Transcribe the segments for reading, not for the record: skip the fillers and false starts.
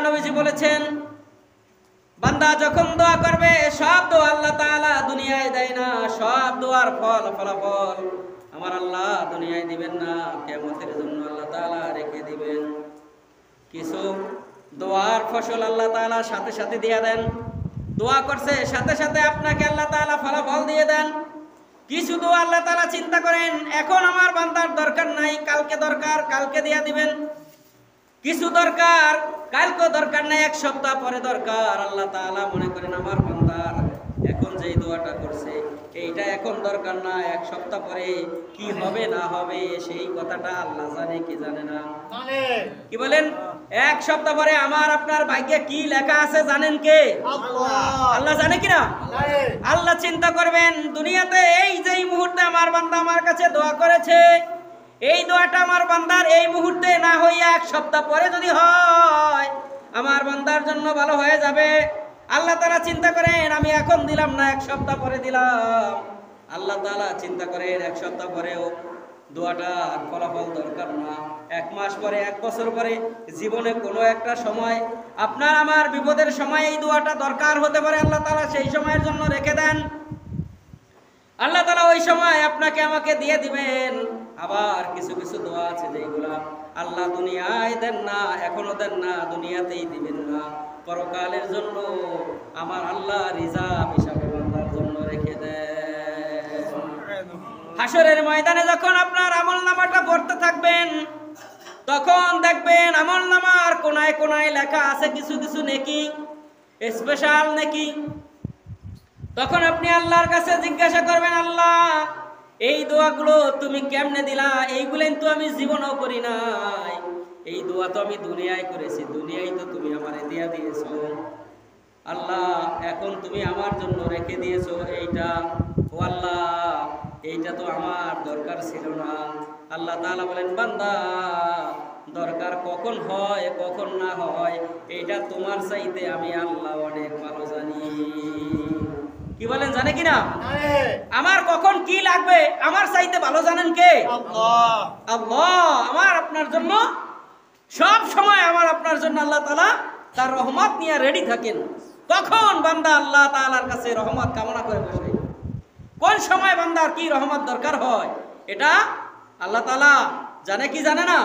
নবীজি বলেছেন, বান্দা যখন দোয়া করবে সব দোয়া আল্লাহ তাআলা দুনিয়ায় দেয় না, সব দোয়ার ফলাফল আমার আল্লাহ দুনিয়ায় দিবেন না, কিয়ামতের জন্য আল্লাহ তাআলা রেখে দিবেন। কিছু দোয়ার ফসল আল্লাহ তাআলা সাথে সাথে দিয়ে দেন, দোয়া করছে সাথে সাথে আপনাকে আল্লাহ তাআলা ফলাফল দিয়ে দেন। কিছু দোয়া আল্লাহ তাআলা চিন্তা করেন এখন আমার বান্দার দরকার নাই, কালকে দরকার, কালকে দিয়ে দিবেন। কিছু দরকার কালকে দরকার নাই, এক সপ্তাহ পরে দরকার, আল্লাহ তাআলা মনে করেন আমার বান্দার এখন যেই দোয়াটা করছে এইটা এখন দরকার না, এক সপ্তাহ পরে কি হবে না হবে সেই কথাটা আল্লাহ জানে কি জানে না? কি বলেন? এক সপ্তাহ পরে আমার আপনার ভাগ্যে কি লেখা আছে জানেন কে? আল্লাহ জানে কিনা? আল্লাহ চিন্তা করবেন দুনিয়াতে এই যেই মুহূর্তে আমার বান্দা আমার কাছে দোয়া করেছে, এই দোয়াটা আমার বান্দার এই মুহূর্তে না হইয়া এক সপ্তাহ পরে যদি হয় আমার বান্দার জন্য ভালো হয়ে যাবে। আল্লাহ তাআলা চিন্তা করেন আমি এখন দিলাম না, এক সপ্তাহ পরে দিলাম। আল্লাহ তাআলা চিন্তা করেন এক সপ্তাহ পরেও দোয়াটা ফলাফল দরকার না, এক মাস পরে, এক বছর পরে, জীবনে কোনো একটা সময় আপনার আমার বিপদের সময় এই দোয়াটা দরকার হতে পারে, আল্লাহ তাআলা সেই সময়ের জন্য রেখে দেন। আল্লাহ তাআলা ওই সময় আপনাকে আমাকে দিয়ে দিবেন। আবার কিছু কিছু দোয়া আছে যেগুলা আল্লাহ দুনিয়ায় দেন না, এখনো দেন না, দুনিয়াতেই দিবেন না, পরকালের জন্য আমার আল্লাহ রিজার্ভ হিসাবে বান্দার জন্য রেখে দেন। হাসরের ময়দানে যখন আপনার আমলনামাটা পড়তে থাকবেন তখন দেখবেন আমলনামার কোনায় কোনায় লেখা আছে কিছু কিছু নেকি, স্পেশাল নেকি। তখন আপনি আল্লাহর কাছে জিজ্ঞাসা করবেন, আল্লাহ এই দোয়াগুলো তুমি কেমনে দিলা? এইগুলেন তো আমি জীবনও করি নাই, এই দোয়া তো আমি দুনিয়ায় করেছি, দুনিয়ায় তো তুমি আমারে দিয়া দিয়েছো। আল্লাহ এখন তুমি আমার জন্য রেখে দিয়েছো এইটা, ও আল্লাহ এইটা তো আমার দরকার ছিল না। আল্লাহ তাআলা বলেন, বান্দা দরকার কখন হয় কখন না হয় এইটা তোমার চাইতে আমি আল্লাহ অনেক ভালো জানি। কি বলেন? জানে কিনা? আমার কখন কি লাগবে আমার চাইতে ভালো জানেন কে? আল্লাহ। আল্লাহ আমার আপনার জন্য সব সময় আমার আপনার জন্য আল্লাহ তাআলা তার রহমত নিয়ে রেডি থাকেন। কখন বান্দা আল্লাহ তাআলার কাছে রহমত কামনা করে বসে, কোন সময় বান্দার কি রহমত দরকার হয় এটা আল্লাহ তাআলা জানে কি জানে না?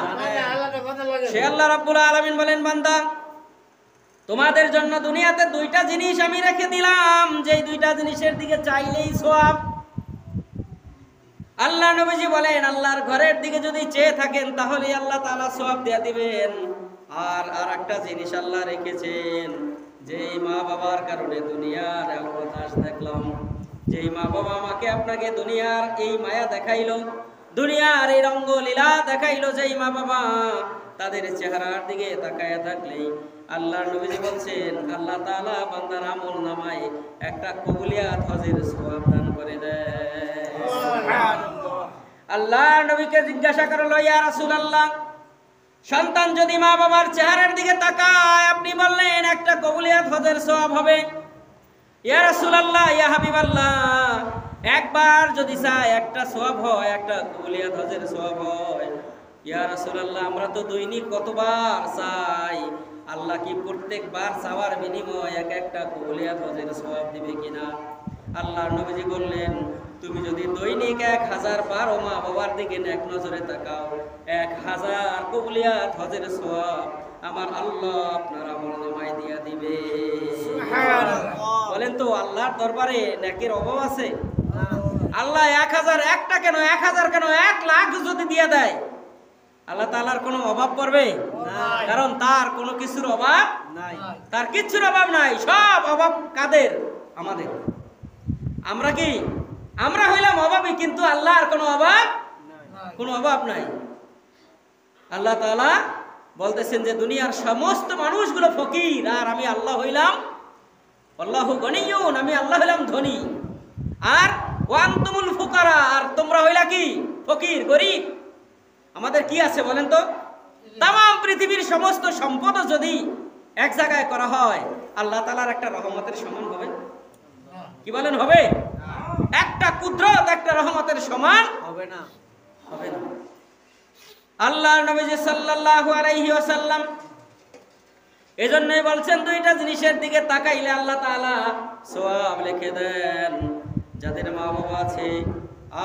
সে আল্লাহ রাব্বুল আলামিন বলেন, বান্দা তোমাদের জন্য দুনিয়াতে দুইটা জিনিস আমি রেখে দিলাম, যেই দুইটা জিনিসের দিকে চাইলেই সওয়াব। আল্লাহ নবীজি বলেন আল্লাহর ঘরের দিকে যদি চেয়ে থাকেন তাহলে আল্লাহ তাআলা সওয়াব দিয়ে দিবেন। আর একটা জিনিস আল্লাহ রেখেছেন, যেই মা বাবার কারণে দুনিয়ার বাতাস দেখলাম, যেই মা বাবা আমাকে আপনাকে দুনিয়ার এই মায়া দেখাইলো, দুনিয়ার এই রঙ্গলীলা দেখাইলো, যেই মা বাবা তাদের চেহারার দিকে তাকায়া থাকলেই আল্লাহর নবীজি বলছেন আল্লাহ তাআলা বান্দার আমলনামায় একটা কবুলিয়াত হজের সওয়াব দান করে দেয়। সুবহানাল্লাহ। আল্লাহর নবীকে জিজ্ঞাসা করলো, ইয়া রাসূলুল্লাহ সন্তান যদি মা বাবার চেহারার দিকে তাকায় আপনি বললেন একটা কবুলিয়াত হজের সওয়াব হবে, ইয়া রাসূলুল্লাহ ইয়া হাবিবাল্লাহ একবার যদি চায় একটা সওয়াব হয়, একটা কবুলিয়াত হজের সওয়াব হয়। ইয়া রাসূলুল্লাহ আমরা তো দৈনিক কতবার চাই, আল্লাহ কি প্রত্যেকবার চাওয়ার বিনিময়ে এক একটা কবুলিয়াত হজের সওয়াব দিবে কিনা? আল্লাহর নবীজি বললেন, তুমি যদি দৈনিক 1000 বার ও মা বাবার দিকে এক নজরে তাকাও 1000 কবুলিয়াত হজের সওয়াব আমার আল্লাহ আপনার আমলনামায় দিয়া দিবে। সুবহানাল্লাহ। বলেন তো আল্লাহর দরবারে নেকির অভাব আছে? আল্লাহ 1000 একটা কেন 1000 কেন 1 লাখ যদি দিয়ে দেয় আল্লাহ তাআলার কোনো অভাব পড়বে? কারণ তার কোনো কিছুর অভাব নাই, তার কিচ্ছুর অভাব নাই। সব অভাব কাদের? আমাদের। আমরা কি? আমরা হইলাম অভাবী, কিন্তু আল্লাহর কোনো অভাব কোনো অভাব নাই। আল্লাহ তাআলা বলতেছেন যে দুনিয়ার সমস্ত মানুষগুলো ফকির আর আমি আল্লাহ হইলাম আল্লাহু গনিয়ুন, আমি আল্লাহ হইলাম ধনী। আর ওয়ান্তুমুল ফুকারা, আর তোমরা হইলা কি? ফকির, গরিব। আমাদের কি আছে বলেন তো? তাম পৃথিবীর সমস্ত সম্পদ যদি এক জায়গায় করা হয় আল্লাহ তাআলার একটা রহমতের সমান হবে? কি বলেন হবে? একটা কুদরত একটা রহমতের সমান হবে না, হবে না। আল্লাহর নবী সাল্লাল্লাহু আলাইহি ওয়াসাল্লাম এজন্যই বলছেন দুইটা জিনিসের দিকে তাকাইলে আল্লাহ তাআলা সওয়াব লিখে দেন। যাদের মা বাবা আছে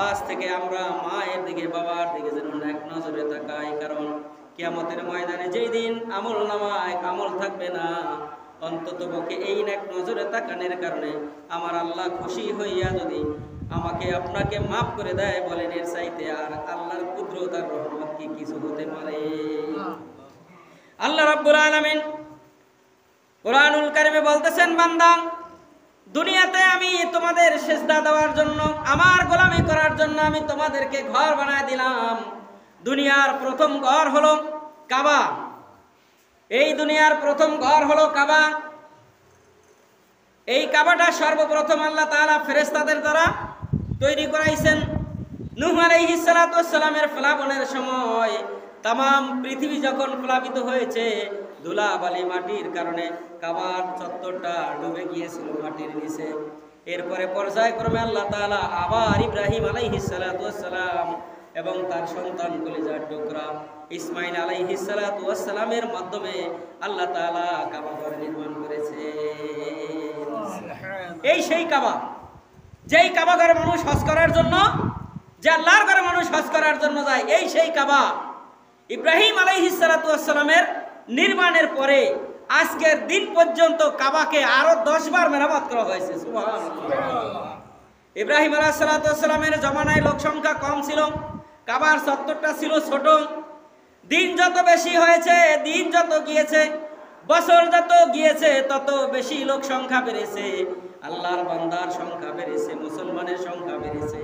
আজ থেকে আমরা মায়ের দিকে বাবার দিকে যেন এক নজরে তাকাই, কারণ কিয়ামতের ময়দানে যেই দিন আমল নামায় আমল থাকবে না, অন্তত পক্ষে এই এক নজরে তাকানোর কারণে আমার আল্লাহ খুশি হইয়া যদি আমাকে আপনাকে মাফ করে দেয়, বলেন এর চাইতে আর আল্লাহর কুদরত আর রহমত কি কিছু হতে পারে? আল্লাহ রাব্বুল আলামিন কোরআনুল কারিমে বলতেছেন, বান্দা দুনিয়াতে আমি তোমাদের সিজদা দেওয়ার জন্য, আমার গোলামি করার জন্য আমি তোমাদেরকে ঘর বানায় দিলাম। দুনিয়ার প্রথম ঘর হলো কাবা। এই দুনিয়ার প্রথম ঘর হলো কাবা। এই কাবাটা সর্বপ্রথম আল্লাহ তাআলা ফেরেশতাদের দ্বারা তৈরি করাইছেন। নূহ আলাইহিস সালাতু ওয়াস সালামের প্লাবনের সময় তাম পৃথিবী যখন প্লাবিত হয়েছে, ধুলা বালি মাটির কারণে কাবার চত্বরটা ডুবে গিয়েছিল মাটির নিচে। এরপরে পর্যায়ক্রমে আল্লাহ তাআলা আবার ইব্রাহিম আলাইহিস সালাতু ওয়াস সালাম এবং তার সন্তান কলিজার টুকরা ইসমাইল আলাইহিস সালাতু ওয়াস সালামের মাধ্যমে আল্লাহ তাআলা কাবা ঘর নির্মাণ করেছে। এই সেই কাবা, যেই কাবা ঘরে মানুষ হজ করার জন্য, যে আল্লাহর ঘরে মানুষ হজ করার জন্য যায়, এই সেই কাবা ইব্রাহিম আলাইহিস সালাতু ওয়াস সালামের নির্মাণের পরে আজকের দিন পর্যন্ত কাবাকে আরো 10 বার মেরামত করা হয়েছে। সুবহানাল্লাহ। ইব্রাহিম আলাইহিস সালাতু ওয়াস সালামের জমানায় লোক সংখ্যা কম ছিল, কাবার চত্বরটা ছিল ছোট। দিন যত বেশি হয়েছে, দিন যত গিয়েছে, বছর যত গিয়েছে, তত বেশি লোক সংখ্যা বেড়েছে, আল্লাহর বান্দার সংখ্যা বেড়েছে, মুসলমানের সংখ্যা বেড়েছে।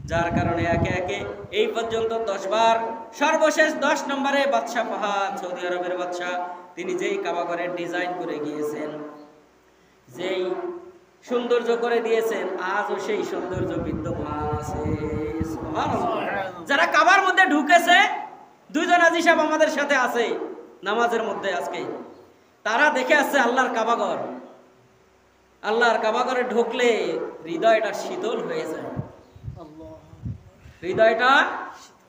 যার কারণে একে একে এই পর্যন্ত 10 বার, সর্বশেষ 10 নম্বরে বাদশাহ ফাহাদ, সৌদি আরবের বাদশাহ, তিনি যেই কাবা ঘরের ডিজাইন করে গিয়েছেন, যেই সৌন্দর্য করে দিয়েছেন, আজও সেই সৌন্দর্য বিদ্যমান আছে। সুবহানাল্লাহ। যারা কাবার মধ্যে ঢুকেছে, দুইজন হাজী সাহেব আমাদের সাথে আছে নামাজের মধ্যে আজকে, তারা দেখে আসছে আল্লাহর কাবা ঘর। আল্লাহর কাবা ঘরে ঢুকলে হৃদয়টা শীতল হয়ে যায়, হৃদয়টা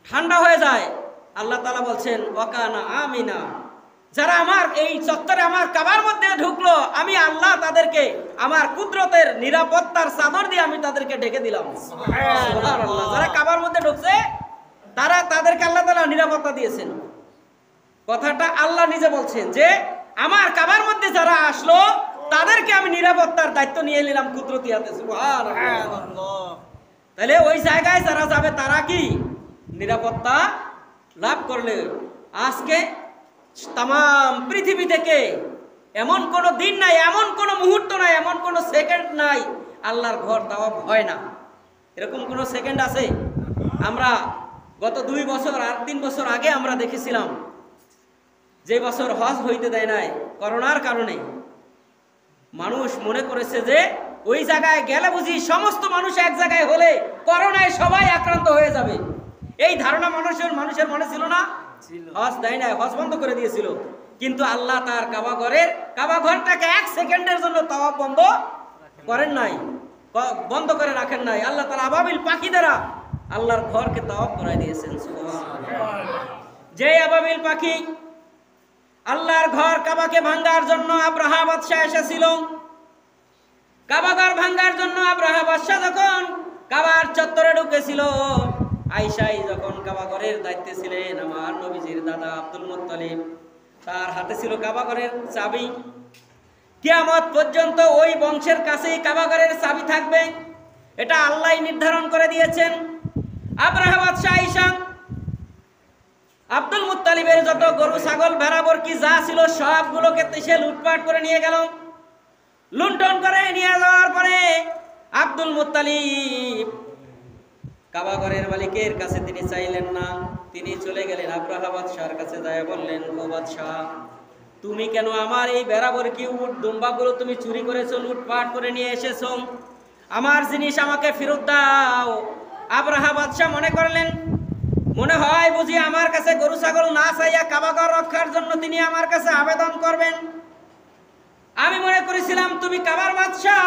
ঠান্ডা হয়ে যায়। আল্লাহ তাআলা বলছেন, ওয়াকানা আমিনা, যারা আমার এই চত্বরে আমার কাবার মধ্যে ঢুকলো, আমি আল্লাহ তাদেরকে আমার কুদরতের নিরাপত্তার চাদর দিয়ে আমি তাদেরকে ঢেকে দিলাম। সুবহানাল্লাহ। যারা কাবার মধ্যে ঢুকছে তাদেরকে আল্লাহ তাআলা নিরাপত্তা দিয়েছেন। কথাটা আল্লাহ নিজে বলছেন যে আমার কাবার মধ্যে যারা আসলো তাদেরকে আমি নিরাপত্তার দায়িত্ব নিয়ে নিলাম কুদরতি হাতে। সুবহানাল্লাহ। তাহলে ওই জায়গায় যারা যাবে তারা কি নিরাপত্তা লাভ করলে? আজকে তাম পৃথিবী থেকে এমন কোনো দিন নাই, এমন কোনো মুহূর্ত নাই, এমন কোনো সেকেন্ড নাই আল্লাহর ঘর তাওয়াফ হয় না। এরকম কোনো সেকেন্ড আছে? আমরা গত 2 বছর আর 3 বছর আগে আমরা দেখেছিলাম, যে বছর হজ হইতে দেয় নাই করোনার কারণে, মানুষ মনে করেছে যে ওই জায়গায় গেলে বুঝি সমস্ত মানুষ এক জায়গায় হলে করোনায় সবাই আক্রান্ত হয়ে যাবে। এই ধারণা মানুষের মনে ছিল না? হজ দেয় নাই, হজ বন্ধ করে দিয়েছিল। কিন্তু আল্লাহ তার কাবা ঘরটাকে 1 সেকেন্ডের জন্য তাওয়াফ বন্ধ করেন নাই, বন্ধ করে রাখেন নাই। আল্লাহ তাআলা আবাবিল পাখি দ্বারা আল্লাহর ঘরকে তাওয়াফ করায় দিয়েছেন। যে আবাবিল পাখি আল্লাহর ঘর কাবাকে ভাঙার জন্য আব্রাহা বাদশাহ এসেছিল, কাবা ঘর ভাঙার জন্য আব্রাহা বাদশাহ যখন কাবার চত্বরে ঢুকেছিল, আয়েশাই যখন কাবা ঘরের দায়িত্বে ছিলেন, আমার নবীজির দাদা আব্দুল মুত্তালিব, তার হাতে ছিল কাবা ঘরের চাবি। কিয়ামত পর্যন্ত ওই বংশের কাছেই কাবা ঘরের চাবি থাকবে, এটা আল্লাহই নির্ধারণ করে দিয়েছেন। আব্রাহা বাদশাহ আয়েশা আব্দুল মুত্তালিবের যত গরু ছাগল ভেড়া বরকি যা ছিল সবগুলোকে সে লুটপাট করে নিয়ে গেল। লুণ্ঠন করে নিয়ে যাওয়ার পরে আব্দুল মুত্তালিব কাবা ঘরের মালিকের কাছে তিনি চাইলেন না, তিনি চলে গেলেন আব্রাহা বাদশাহর কাছে, যায় বললেন, ও বাদশাহ, তুমি কেন আমার এই ভেড়া বরকি উট দুম্বাগুলো তুমি চুরি করেছো, লুটপাট করে নিয়ে এসেছো, আমার জিনিস আমাকে ফেরত দাও। আব্রাহা বাদশাহ মনে করলেন, মনে হয় বুঝি আমার কাছে গরু ছাগল না চাইয়া কাবা ঘর রক্ষার জন্য তিনি আমার কাছে আবেদন করবেন। আমি মনে করেছিলাম তুমি কাবার বাদশাহ,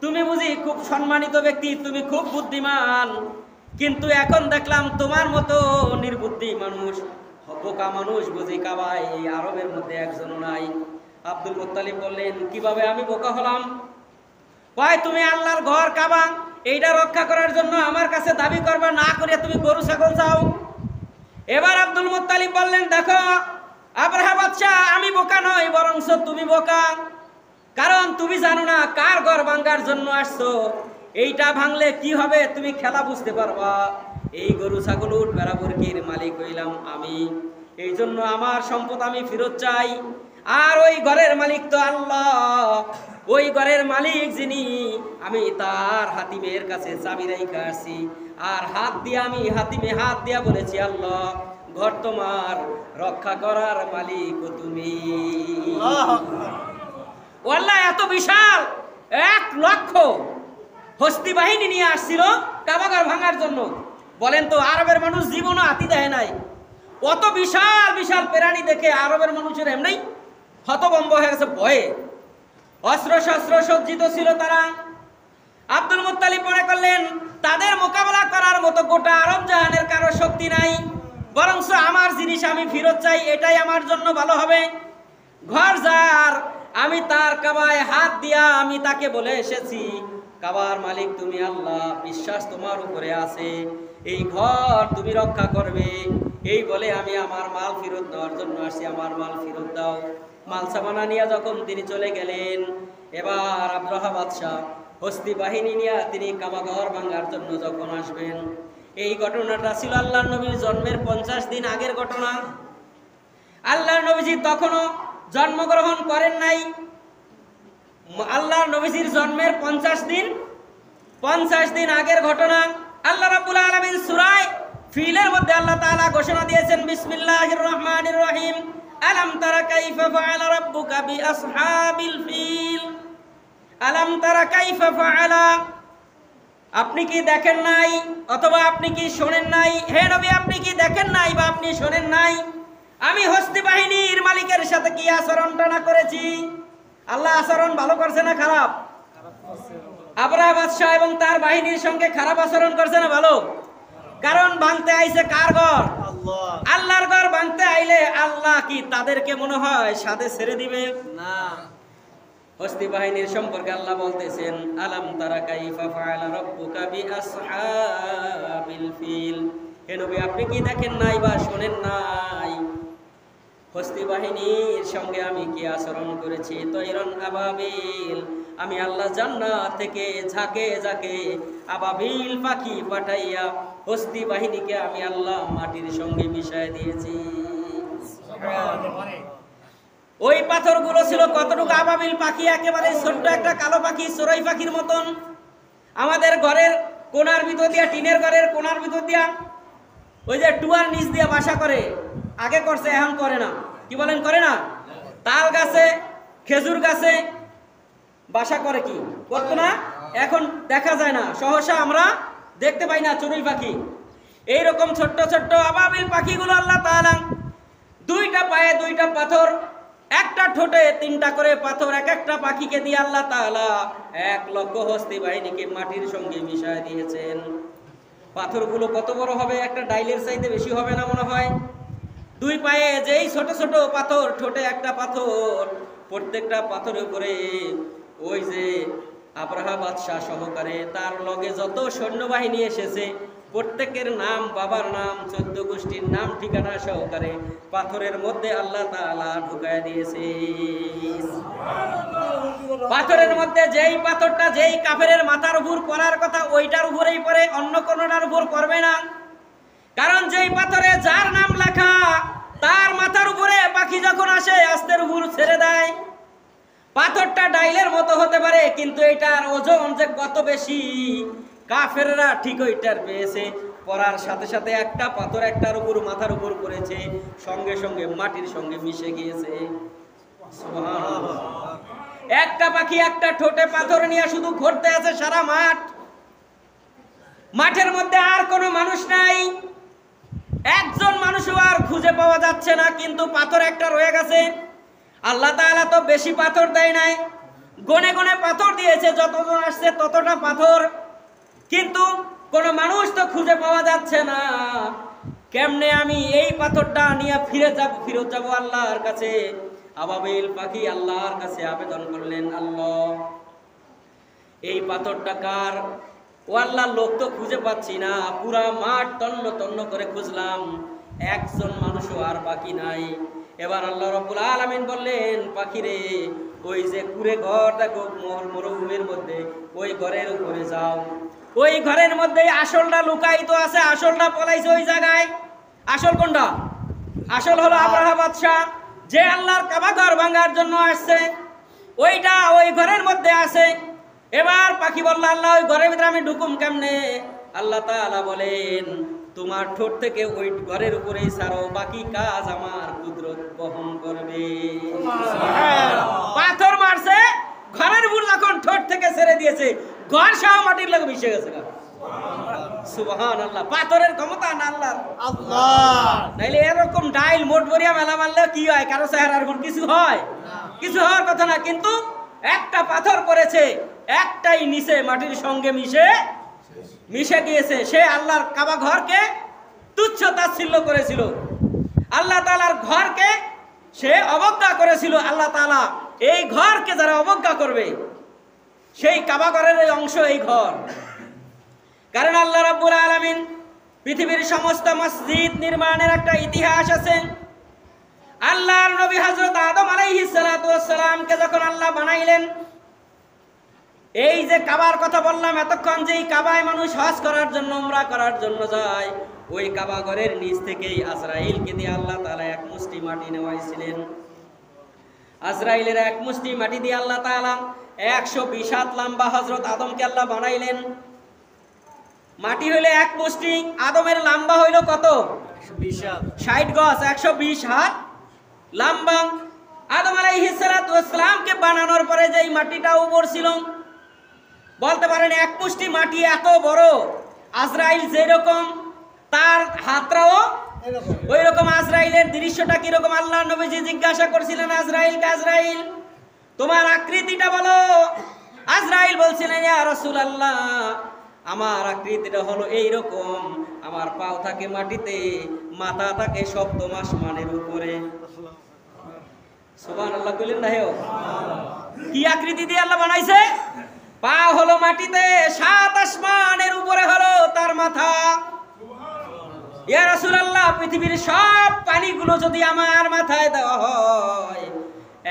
তুমি বুঝি খুব সম্মানিত ব্যক্তি, তুমি খুব বুদ্ধিমান, কিন্তু এখন দেখলাম তোমার মতো নির্বুদ্ধি মানুষ বোকা মানুষ বুঝি কাবায় এই আরবের মধ্যে একজনও নাই। আব্দুল মুত্তালিব বললেন, কিভাবে আমি বোকা হলাম? কয়, তুমি আল্লাহর ঘর কাবা এইটা রক্ষা করার জন্য আমার কাছে দাবি করবা, না করে তুমি গরু ছাগল চাও। এবার আব্দুল মুত্তালিব বললেন, দেখো আব্রাহা বাদশাহ, আমি বোকা নই, বরঞ্চ তুমি বোকা। কারণ তুমি জানো না কার ঘর ভাঙ্গার জন্য আসছো। এইটা ভাঙলে কি হবে তুমি খেলা বুঝতে পারবা। এই গরু ছাগল উট ভেড়া মুরগির মালিক হইলাম আমি, এই জন্য আমার সম্পদ আমি ফেরত চাই। আর ওই ঘরের মালিক তো আল্লাহ, ওই ঘরের মালিক যিনি, আমি তার হাতিমের কাছে চাবি রাইখা আসি। আর আমি হাতিমে হাত দিয়া বলেছি, আল্লাহ ঘর তোমার, রক্ষা করার মালিক তুমি। আল্লাহ এত বিশাল 1 লক্ষ হস্তি বাহিনী নিয়ে আসছিল কাবাঘর ভাঙার জন্য। বলেন তো আরবের মানুষ জীবনও হাতি দেয় নাই। অত বিশাল বিশাল প্রাণী দেখে আরবের মানুষের এমনি হতভম্ব হয়ে গেছে ভয়ে। অস্ত্র শস্ত্র সজ্জিত ছিল তারা। আব্দুল মুত্তালিব মনে করলেন তাদের মোকাবেলা করার মতো গোটা আরব জাহানের কারো শক্তি নাই, বরঞ্চ আমার জিনিস আমি ফেরত চাই, এটাই আমার জন্য ভালো হবে। ঘর যার, আমি তার কাবায় হাত দিয়া আমি তাকে বলে এসেছি, কাবার মালিক তুমি আল্লাহ, বিশ্বাস তোমার উপরে আছে, এই ঘর তুমি রক্ষা করবে। এই বলে আমি আমার মাল ফেরত দেওয়ার জন্য আসছি, আমার মাল ফেরত দাও। মাল সামানা নিয়ে যখন তিনি চলে গেলেন, এবার আব্রাহা বাদশাহ হস্তি বাহিনী নিয়ে তিনি কাবাঘর ভাঙার জন্য যখন আসবেন, এই ঘটনাটা ছিল আল্লাহর নবীর জন্মের 50 দিন আগের ঘটনা। আল্লাহর নবীজি তখনও জন্মগ্রহণ করেন নাই। আল্লাহর নবীজির জন্মের 50 দিন আগের ঘটনা। আল্লাহ রাব্বুল আলামিন সূরা ফিলের মধ্যে আল্লাহ তাআলা ঘোষণা দিয়েছেন, বিসমিল্লাহির রহমানির রহিম, আলাম তারা কাইফা ফাআলা রাব্বুকা বিআসহাবিল ফিল। আলাম তারা কাইফা ফাআলা, আপনি কি দেখেন নাই অথবা আপনি কি শোনেন নাই? হে নবী, আপনি কি দেখেন নাই বা আপনি শোনেন নাই আমি হস্তি বাহিনীর মালিকের সাথে কি আচরণটা না করেছি? আল্লাহ আচরণ ভালো করছে না খারাপ? আব্রাহা বাদশাহ এবং তার বাহিনীর সঙ্গে খারাপ আচরণ করছে না ভালো? কারণ ভাঙতে আইছে কার ঘর? আল্লাহর ঘর ভাঙতে আইলে আল্লাহ কি তাদেরকে মনে হয় সাথে ছেড়ে দিবে? না। হস্তি বাহিনীর সম্পর্কে আল্লাহ বলতেছেন, আলাম তারা কাইফা ফাআলা রাব্বুকা বিআসহাবিল ফিল। হে নবী, আপনি কি দেখেন নাই বা শোনেন নাই হস্তি বাহিনীর সঙ্গে আমি কি আচরণ করেছি? তৈরন আবাবিল, আমি আল্লাহ জান্নাত থেকে ঝাঁকে ঝাঁকে আবাবিল পাখি পাঠাইয়া হস্তি বাহিনীকে আমি আল্লাহ মাটির সঙ্গে মিশায় দিয়েছি। ওই পাথরগুলো ছিল কতটুকু আবাবিল পাখি, একেবারে ছোট্ট একটা কালো পাখি, চড়ুই পাখির মতন। আমাদের ঘরের কোনার ভিতর দিয়া, টিনের ঘরের কোনার ভিতর দিয়া ওই যে টুয়ার নিচ দিয়ে বাসা করে, আগে করছে এখন করে না, কি বলেন করে না? তাল গাছে খেজুর গাছে বাসা করে, কি করতো না? এখন দেখা যায় না, সহসা আমরা দেখতে পাই না চড়ুই পাখি। এইরকম ছোট্ট ছোট্ট আবাবিল পাখিগুলো আল্লাহ তাআলা 2টা পায়ে 2টা পাথর, একটা ঠোঁটে 3টা করে পাথর, এক একটা পাখিকে দিয়ে আল্লাহ তাআলা 1 লক্ষ হস্তি বাহিনীকে মাটির সঙ্গে মিশায় দিয়েছেন। পাথরগুলো কত বড় হবে? একটা ডাইলের চাইতে বেশি হবে না মনে হয়? 2 পায়ে যেই ছোট ছোট পাথর, ঠোঁটে একটা পাথর, প্রত্যেকটা পাথরের উপরে ওই যে আব্রাহা বাদশাহ সহকারে তার লগে যত সৈন্যবাহিনী এসেছে প্রত্যেকের নাম, বাবার নাম, 14 গোষ্ঠীর নাম ঠিকানা সহকারে পাথরের মধ্যে আল্লাহ তাআলা ঢুকায় দিয়েছে। পাথরের মধ্যে যেই পাথরটা যেই কাফেরের মাথার উপর পড়ার কথা ওইটার উপরেই পড়ে, অন্য কোনটার উপর পড়বে না। কারণ যেই পাথরে যার নাম লেখা তার মাথার উপরে পাখি যখন আসে আস্তের উপর ছেড়ে দেয়। পাথরটা ডাইলের মতো হতে পারে, কিন্তু এটার ওজন যে কত বেশি কাফেররা ঠিক ওইটার পেয়েছে। পড়ার সাথে সাথে একটা পাথর একটার উপর মাথার উপর পড়েছে, সঙ্গে সঙ্গে মাটির সঙ্গে মিশে গিয়েছে। সুবহানাল্লাহ। একটা পাখি একটা ঠোঁটে পাথর নিয়ে শুধু ঘুরতে আছে সারা মাঠ। মাঠের মধ্যে আর কোনো মানুষ নাই, একজন মানুষও আর খুঁজে পাওয়া যাচ্ছে না, কিন্তু পাথর একটা রয়ে গেছে। আল্লাহ তাআলা তো বেশি পাথর দেয় নাই, গনে গনে পাথর দিয়েছে, যতজন আসছে ততটা পাথর, কিন্তু কোনো মানুষ তো খুঁজে পাওয়া যাচ্ছে না। কেমনে আমি এই পাথরটা নিয়ে ফিরত যাব আল্লাহর কাছে। আবাবিল পাখি আল্লাহর কাছে আবেদন করলেন, আল্লাহ এই পাথরটা কার? ও আল্লাহ, লোক তো খুঁজে পাচ্ছি না, পুরা মাঠ তন্ন তন্ন করে খুঁজলাম, একজন মানুষও আর বাকি নাই। এবার আল্লাহ রাব্বুল আলামিন বললেন, পাখিরে ওই যে কুড়ে ঘর দেখো মরুভূমির মধ্যে, ওই ঘরের উপরে যাও, ওই ঘরের মধ্যে আসলটা লুকায়িত আছে, আসলটা পলাইছে ওই জায়গায়। আসল কোনটা? আসল হলো আব্রাহা বাদশা, যে আল্লাহর কাবা ঘর ভাঙার জন্য আসছে, ওইটা ওই ঘরের মধ্যে আছে। এবার পাখি বলল, আল্লাহ ওই ঘরের ভিতরে আমি ঢুকুম কেমনে? আল্লাহ তাআলা বলেন, তোমার ঠোঁট থেকে ওই ঘরের উপরেই ছাড়ো, বাকি কাজ আমার কুদরত বহন করবে। পাথর মারছে, ঘরের উপর যখন ঠোঁট থেকে ছেড়ে দিয়েছে, ঘর সহ মাটির লগে মিশে গেছে। সুবহানাল্লাহ, পাথরের ক্ষমতা না আল্লাহর। আল্লাহ নাইলে এরকম ডাইল মোট ভরিয়া মেলা মারলে কি হয়? কারো চেহারার উপর কিছু হয়? কিছু হওয়ার কথা না। কিন্তু একটা পাথর পড়েছে, একটাই নিচে মাটির সঙ্গে মিশে গিয়েছে। সে আল্লাহর কাবা ঘরকে তুচ্ছ তাচ্ছিল্য করেছিল, আল্লাহ তাআলার ঘরকে সে অবজ্ঞা করেছিল। আল্লাহ তাআলা এই ঘরকে যারা অবজ্ঞা করবে, সেই কাবা ঘরের এই অংশ এই ঘর। কারণ আল্লাহ রাব্বুল আলামিন পৃথিবীর সমস্ত মসজিদ নির্মাণের একটা ইতিহাস আছে। আল্লাহর নবী হযরত আদম আলাইহিস সালাতু ওয়াস সালামকে যখন আল্লাহ বানাইলেন, এই যে কাবার কথা বললাম এতক্ষণ, যে এই কাবায় মানুষ হজ করার জন্য, উমরা করার জন্য যায়, ওই কাবা ঘরের নিচ থেকেই আজরাইলকে দিয়ে আল্লাহ তাআলা এক মুষ্টি মাটি নেওয়াইছিলেন। আজরাইলের এক মুষ্টি মাটি দিয়ে আল্লাহ তাআলা 120 হাত লম্বা হযরত আদমকে আল্লাহ বানাইলেন। মাটি হইলে এক মুষ্টি, আদমের লম্বা হইল কত? 60 গজ, 120 হাত লম্বা। আদম আলাইহিস সালাতু ওয়াস সালামকে বানানোর পরে যেই মাটিটা উপর ছিল, বলতে পারেন এক মুষ্টি মাটি এত বড়। আজরাইল যেরকম, তার হাতটাও ওই রকম। আজরাইলের দৃশ্যটা কিরকম? আল্লাহ নবীজি জিজ্ঞাসা করছিলেন আজরাইলকে, আজরাইল তোমার আকৃতিটা বলো। আজরাইল বলছিলেন, ইয়া রাসূলুল্লাহ আমার আকৃতিটা হলো এইরকম, আমার পাও থাকে মাটিতে, মাথা থাকে সপ্তম আসমানের উপরে। সুবহানাল্লাহ কইলেন না? হেও কি আকৃতি দিয়ে আল্লাহ বানাইছে? পা হলো মাটিতে, 7 আসমানের উপরে হলো তার মাথা। ইয়া রাসূলুল্লাহ পৃথিবীর সব পানিগুলো যদি আমার মাথায় দেওয়া হয়,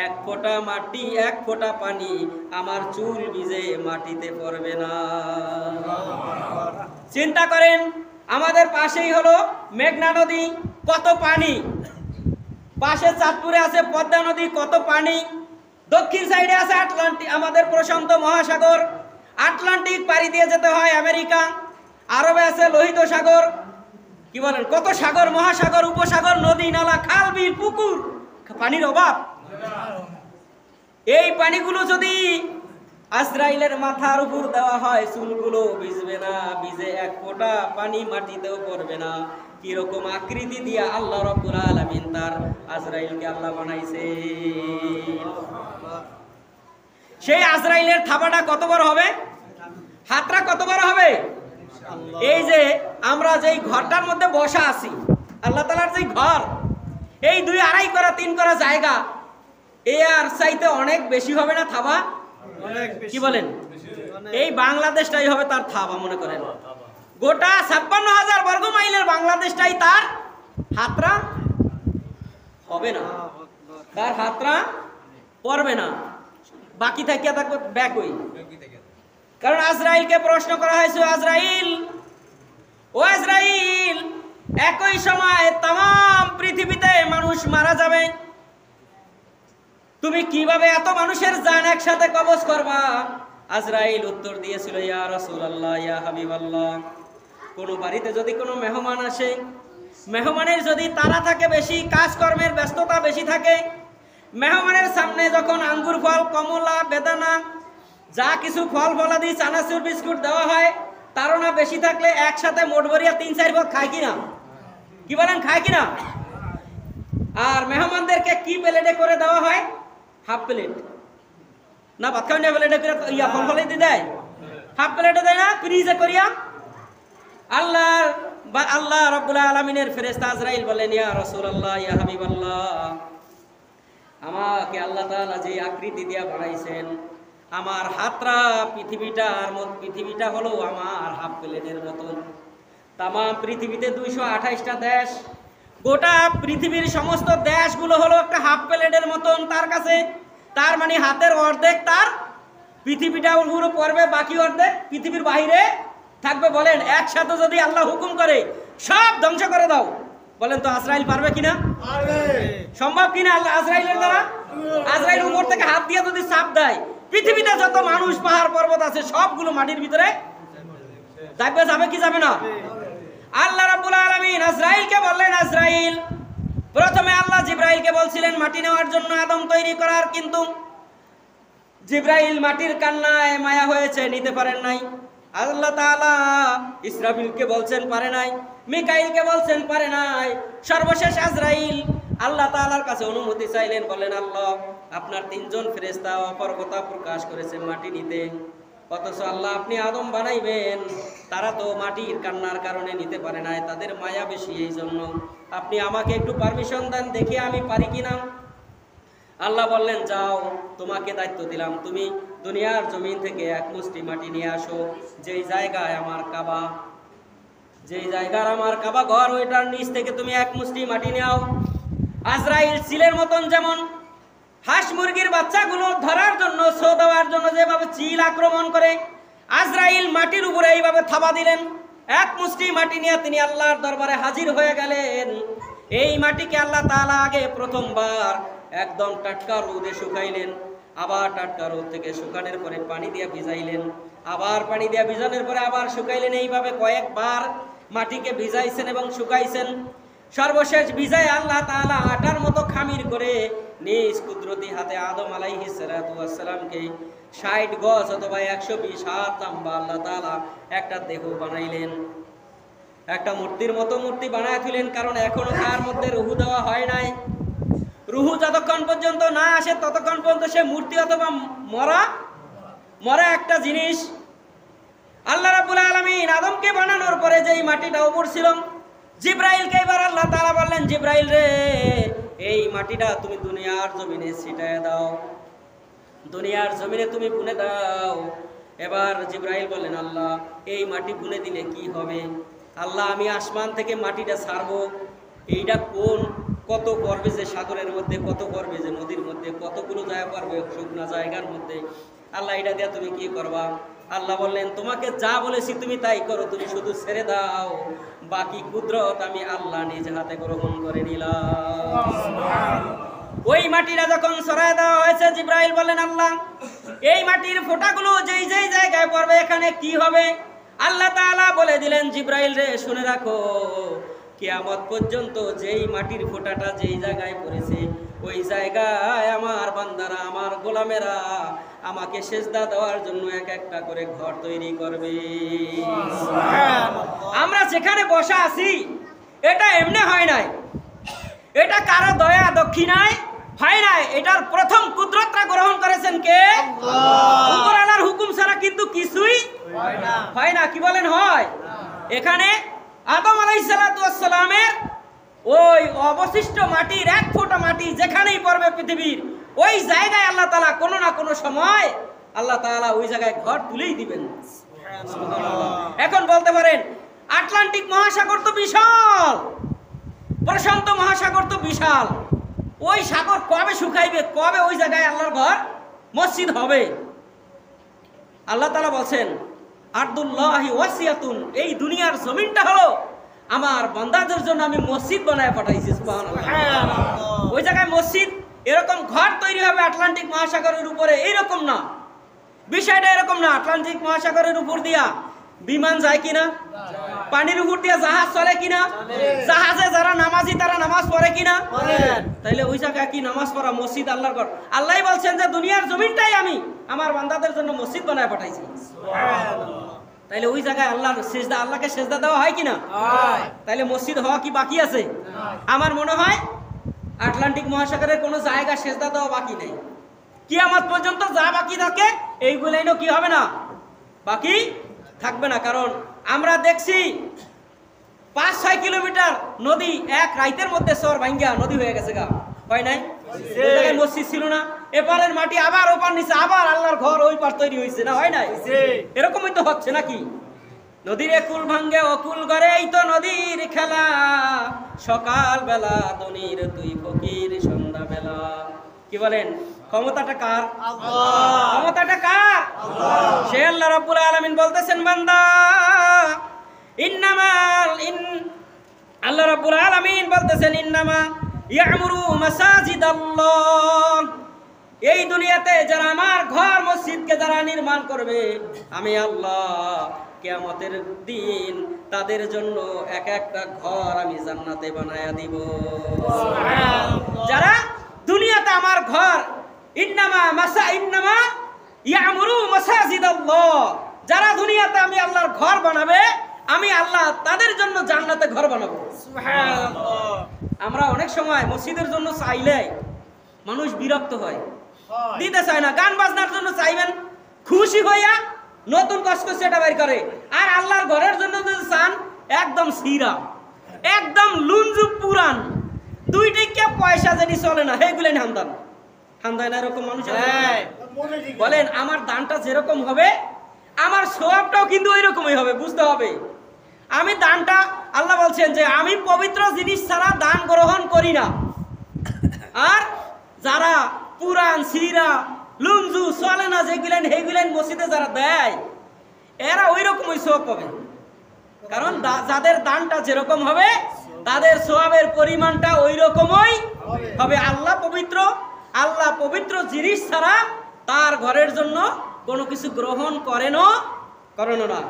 এক ফোঁটা মাটি, এক ফোঁটা পানি আমার চুল ভিজে মাটিতে পড়বে না। চিন্তা করেন, আমাদের পাশেই হলো মেঘনা নদী, কত পানি। পাশে চাঁদপুরে আছে পদ্মা নদী, কত পানি। দক্ষিণ সাইডে আছে আটলান্টিক, আমাদের প্রশান্ত মহাসাগর। আটলান্টিক পাড়ি দিয়ে যেতে হয় আমেরিকা। আরবে আছে লোহিত সাগর। কি বলেন, কত সাগর, মহাসাগর, উপসাগর, নদী নালা, খাল বিল, পুকুর, পানির অভাব। এই পানিগুলো যদি আজরাইলের মাথার উপর দেওয়া হয়, চুলগুলো ভিজবে না, ভিজে এক ফোঁটা পানি মাটিতেও পড়বে না। কিরকম আকৃতি দিয়া আল্লাহ রাব্বুল আলামিন তার আজরাইলকে আল্লাহ বানাইছে। সেই আজরাইলের থাবাটা কত বড় হবে? হাতটা কত বড় হবে? এই যে আমরা যেই ঘরটার মধ্যে বসা আছি, আল্লাহ তাআলার যেই ঘর, এই 2-2.5 করা 3 করা জায়গা, এ আর চাইতে অনেক বেশি হবে না থাবা? কি বলেন? এই বাংলাদেশটাই হবে তার থাবা। মনে করেন গোটা 56,000 বর্গ মাইলের বাংলাদেশটাই তার হাতরা হবে না, তার হাতরা পড়বে না, বাকি থাকিয়া থাকবে ব্যাকই। কারণ আজরাইলকে প্রশ্ন করা হয়েছে, আজরাইল, ও আজরাইল, একই সময় তাম পৃথিবীতে মানুষ মারা যাবে, তুমি কিভাবে এত মানুষের জান একসাথে কবজ করবা? আজরাইল উত্তর দিয়েছিল, ইয়া রাসূলুল্লাহ, ইয়া হাবিবাল্লাহ, কোন বাড়িতে যদি কোনো মেহমান আসে, মেহমানের যদি তাড়া থাকে বেশি, কাজকর্মের ব্যস্ততা বেশি থাকে, মেহমানের সামনে যখন আঙ্গুর ফল, কমলা, বেদানা, যা কিছু ফল ফলাদি, চানাচুর, বিস্কুট দেওয়া হয়, তাড়না বেশি থাকলে একসাথে মোট ভরিয়া 3-4 ভাগ খায় কিনা? কি বলেন, খায় কিনা? আর মেহমানদেরকে কি প্লেটে করে দেওয়া হয়? হাফ প্লেট না, ভাত খাওয়া প্লেটে করে ফল ফলাই দিয়ে দেয়, হাফ প্লেটে দেয় না, ফ্রিজে করিয়া। আল্লাহর বা আল্লাহ রাব্বুল আলামিনের ফেরেশতা আজরাইল বলেন, ইয়া রাসূলুল্লাহ, ইয়া হাবিবাল্লাহ, আমাকে আল্লাহ তাআলা যে আকৃতি দিয়া বানাইছেন, আমার হাতটা পৃথিবীটা হলো আমার হাফ প্লেটের মতন। তাম পৃথিবীতে 228টা দেশ, গোটা পৃথিবীর সমস্ত দেশগুলো হলো একটা হাফ প্লেটের মতন তার কাছে। তার মানে হাতের অর্ধেক তার পৃথিবীটা পুরো পড়বে, বাকি অর্ধেক পৃথিবীর বাইরে থাকবে। বলেন একসাথে যদি আল্লাহ হুকুম করে সব ধ্বংস করে দাও, বলেন তো আজরাইল পারবে কিনা? সম্ভব কিনা আল্লাহ আজরাইলের দ্বারা? আজরাইল উপর থেকে হাত দিয়ে যদি চাপ দেয়, পৃথিবীতে যত মানুষ পাহাড় পর্বত আছে সবগুলো মাটির ভিতরে যাবে কি যাবে না? আল্লাহ রাব্বুল আলামিন আজরাইলকে বললেন, আজরাইল, প্রথমে আল্লাহ জিব্রাইলকে বলছিলেন মাটি নেওয়ার জন্য, আদম তৈরি করার, কিন্তু জিব্রাইল মাটির কান্নায় মায়া হয়েছে, নিতে পারেন নাই। আল্লাহ তাআলা ইসরাফিলকে বলছেন পারে নাই, মিকাইলকে বলছেন পারে নাই, সর্বশেষ আজরাইল আল্লাহ তাআলার কাছে অনুমতি চাইলেন, বলেন আল্লাহ, আপনার 3 জন ফেরেশতা অপারগতা প্রকাশ করেছে মাটি নিতে, অথচ আল্লাহ আপনি আদম বানাইবেন, তারা তো মাটির কান্নার কারণে নিতে পারে নাই, তাদের মায়া বেশি, এই জন্য আপনি আমাকে একটু পারমিশন দেন, দেখি আমি পারি কিনা। আল্লাহ বললেন, যাও, তোমাকে দায়িত্ব দিলাম, তুমি দুনিয়ার জমিন থেকে 1 মুষ্টি মাটি নিয়ে আসো, যেই জায়গায় আমার কাবা, যেই জায়গার আমার কাবা ঘর, ওইটার নিচ থেকে তুমি 1 মুষ্টি মাটি নাও। আজরাইল চিলের মতন, যেমন হাঁস মুরগির বাচ্চাগুলো ধরার জন্য, ছো দেওয়ার জন্য যেভাবে চিল আক্রমণ করে, আজরাইল মাটির উপরে এইভাবে থাবা দিলেন। 1 মুষ্টি মাটি নিয়ে তিনি আল্লাহর দরবারে হাজির হয়ে গেলেন। এই মাটিকে আল্লাহ তাআলা আগে প্রথমবার একদম টাটকা রোদে শুকাইলেন, আবার টাটকা রোদ থেকে শুকানোর পরে পানি দিয়ে ভিজাইলেন, আবার পানি দিয়ে ভিজানোর পরে আবার শুকাইলেন। এইভাবে কয়েকবার মাটিকে ভিজাইছেন এবং শুকাইছেন। সর্বশেষ ভিজায় আল্লাহ তাআলা আটার মতো খামির করে নিজ কুদরতি হাতে আদম আলাইহিস সালাতু ওয়াস সালামকে 60 গজ অথবা 120 হাত লম্বা আল্লাহ তাআলা একটা দেহ বানাইলেন, একটা মূর্তির মতো মূর্তি বানায় দিলেন। কারণ এখনো তার মধ্যে রুহু দেওয়া হয় নাই। রুহু যতক্ষণ পর্যন্ত না আসে ততক্ষণ পর্যন্ত সে মূর্তি অথবা মরা একটা জিনিস। আল্লাহ রাব্বুল আলামিন আদমকে বানানোর পরে যেই মাটিটা উপর ছিল, জিব্রাইলকে এবার আল্লাহ তাআলা বললেন, জিব্রাইল রে, এই মাটিটা তুমি দুনিয়ার জমিনে ছিটায় দাও, দুনিয়ার জমিনে তুমি বুনে দাও। এবার জিব্রাইল বললেন, আল্লাহ, এই মাটি বুনে দিলে কি হবে? আল্লাহ, আমি আসমান থেকে মাটিটা ছাড়বো, এইটা কত করবে যে সাগরের মধ্যে, কত করবে যে নদীর মধ্যে, কতগুলো জায়গা করবে শুকনা জায়গার মধ্যে, আল্লাহ এটা দিয়ে তুমি কি করবা? আল্লাহ বললেন, তোমাকে যা বলেছি তুমি তাই করো, তুমি শুধু ছেড়ে দাও, বাকি কুদরত আমি আল্লাহ নিজ হাতে গ্রহণ করে নিলাম। ওই মাটিটা যখন সরায় দেওয়া হয়েছে, জিব্রাইল বলেন, আল্লাহ, এই মাটির ফোঁটাগুলো যেই যেই জায়গায় পড়বে এখানে কি হবে? আল্লাহ তাআলা বলে দিলেন, জিব্রাইল রে, শুনে রাখো, কিয়ামত পর্যন্ত যেই মাটির ফোঁটাটা যেই জায়গায় পড়েছে, ওই জায়গায় আমার বান্দারা, আমার গোলামেরা আমাকে সেজদা দেওয়ার জন্য এক একটা করে ঘর তৈরি করবে। আমরা যেখানে বসা আছি এটা এমনি হয় নাই, এটা কারো দয়া দক্ষিণায় হয় নাই, এটার প্রথম কুদরতটা গ্রহণ করেছেন কে? আল্লাহ। উপর আল্লাহর হুকুম ছাড়া কিন্তু কিছুই হয় না। কি বলেন হয়? এখানে আদম আলাইহিস সালাতু ওয়াস সালামের ওই অবশিষ্ট মাটির 1 ফোঁটা মাটি যেখানেই পড়বে পৃথিবীর, ওই জায়গায় আল্লাহ তাআলা কোনো না কোনো সময় আল্লাহ তাআলা ওই জায়গায় ঘর তুলেই দিবেন। এখন বলতে পারেন, আটলান্টিক মহাসাগর তো বিশাল, প্রশান্ত মহাসাগর তো বিশাল, ওই সাগর কবে শুকাইবে, কবে ওই জায়গায় আল্লাহর ঘর মসজিদ হবে? আল্লাহ তাআলা বলেন, আরদুল্লাহি ওয়াসিয়াতুন, এই দুনিয়ার জমিনটা হলো আমার বান্দাদের জন্য আমি মসজিদ বানায় পাঠাইছি। সুবহানাল্লাহ। ওই জায়গায় মসজিদ, এরকম ঘর তৈরি হবে আটলান্টিক মহাসাগরের উপরে, এইরকম না, বিষয়টা এরকম না। আটলান্টিক মহাসাগরের উপর দিয়া বিমান যায় কিনা? পানির উপর দিয়া জাহাজ চলে কিনা? জাহাজে যারা নামাজি তারা নামাজ পড়ে কিনা? তাইলে ওই জায়গায় কি নামাজ পড়া মসজিদ আল্লাহর ঘর? আল্লাহই বলছেন যে দুনিয়ার জমিনটাই আমি আমার বান্দাদের জন্য মসজিদ বানায় পাঠাইছি। তাইলে ওই জায়গায় আল্লাহর সিজদা, আল্লাহকে সিজদা দেওয়া হয় কিনা? তাইলে মসজিদ হওয়া কি বাকি আছে? আমার মনে হয় আটলান্টিক মহাসাগরের কোনো জায়গা সিজদা দেওয়া বাকি নেই। কিয়ামত পর্যন্ত যা বাকি থাকে এইগুলোই কি হবে না, বাকি থাকবে না। কারণ আমরা দেখছি 5-6 কিলোমিটার নদী এক রাইতের মধ্যে সর ভাঙ্গা নদী হয়ে গেছে গা, হয় নাই? ওই জায়গায় মসজিদ ছিল না, এপারের মাটি আবার ওপার নিচে আবার আল্লাহর ঘর ওই পার তৈরি হয়েছে না, হয় নাই? এরকমই তো হচ্ছে নাকি? নদীর কুল ভাঙ্গে অকুল গড়ে, এই তো নদীর খেলা, সকাল বেলা ধনির তুই ফকির সন্ধ্যা বেলা। কি বলেন? ক্ষমতাটা কার? ক্ষমতাটা কার? সে আল্লাহ রাব্বুল আলামিন বলতেছেন, বান্দা আল্লাহ রাব্বুল আলামিন বলতেছেন, ইন্নামা ইয়ামুরু মাসাজিদাল্লাহ, এই দুনিয়াতে যারা আমার ঘর মসজিদকে যারা নির্মাণ করবে, আমি আল্লাহ কিয়ামতের দিন তাদের জন্য এক একটা ঘর আমি জান্নাতে বানায়া দিব। যারা দুনিয়াতে আমার ঘর, ইন্নামা ইয়ামুরু মাসাজিদাল্লাহ, যারা দুনিয়াতে আমি আল্লাহর ঘর বানাবে, আমি আল্লাহ তাদের জন্য জান্নাতে ঘর বানাবো। সুবহানাল্লাহ। আমরা অনেক সময় মসজিদের জন্য চাইলে মানুষ বিরক্ত হয়, দিতে চায় না। গান বাজনার জন্য চাইবেন, খুশি হইয়া নতুন কষ্ট সেটা বের করে। আর আল্লাহর ঘরের জন্য যদি চান, একদম সিরা, একদম লুঞ্জু পুরান, দুইটা পয়সা যদি চলে না, হেগুলেন হামদান হামদায় না, এরকম মানুষ বলেন। আমার দানটা যেরকম হবে, আমার সওয়াবটাও কিন্তু ওই রকমই হবে, বুঝতে হবে। আমি দানটা, আল্লাহ বলছেন যে আমি পবিত্র জিনিস ছাড়া দান গ্রহণ করি না। আর যারা পুরান সিরা লুঞ্জু চলে না যেগুলেন, হেগুলেন মসজিদে যারা দেয়, এরা ওই রকমই সওয়াব পাবে। কারণ যাদের দানটা যেরকম হবে, তাদের সওয়াবের পরিমাণটা ওই রকমই হবে। আল্লাহ পবিত্র জিনিস ছাড়া তার ঘরের জন্য কোনো কিছু গ্রহণ করেন না।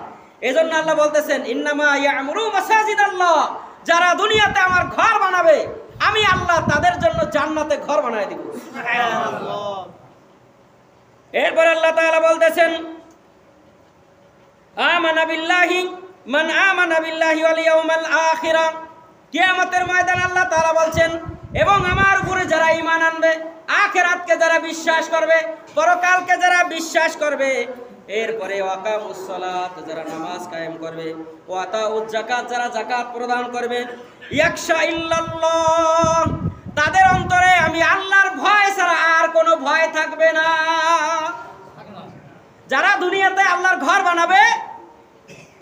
এজন্য আল্লাহ বলতেছেন, ইন্নামা ইয়ামুরু মাসাজিদাল্লাহ, যারা দুনিয়াতে আমার ঘর বানাবে, আমি আল্লাহ তাদের জন্য জান্নাতে ঘর বানায় দিব। সুবহানাল্লাহ। এরপর আল্লাহ তাআলা বলতেছেন, আমানা বিল্লাহি মান আমানা বিল্লাহি ওয়াল ইয়াউমিল আখিরা, কিয়ামতের ময়দানে আল্লাহ তাআলা বলছেন, এবং আমার উপরে যারা ঈমান আনবে, আখিরাতকে যারা বিশ্বাস করবে, পরকালকে যারা বিশ্বাস করবে, এরপরে ওয়াকামুস সালাত, যারা নামাজ কায়েম করবে, ওয়াতাউজ যাকাত, যারা যাকাত প্রদান করবে, ইয়াখশা ইল্লাল্লাহ, তাদের অন্তরে আমি আল্লাহর ভয় ছাড়া আর কোনো ভয় থাকবে না। যারা দুনিয়াতে আল্লাহর ঘর বানাবে,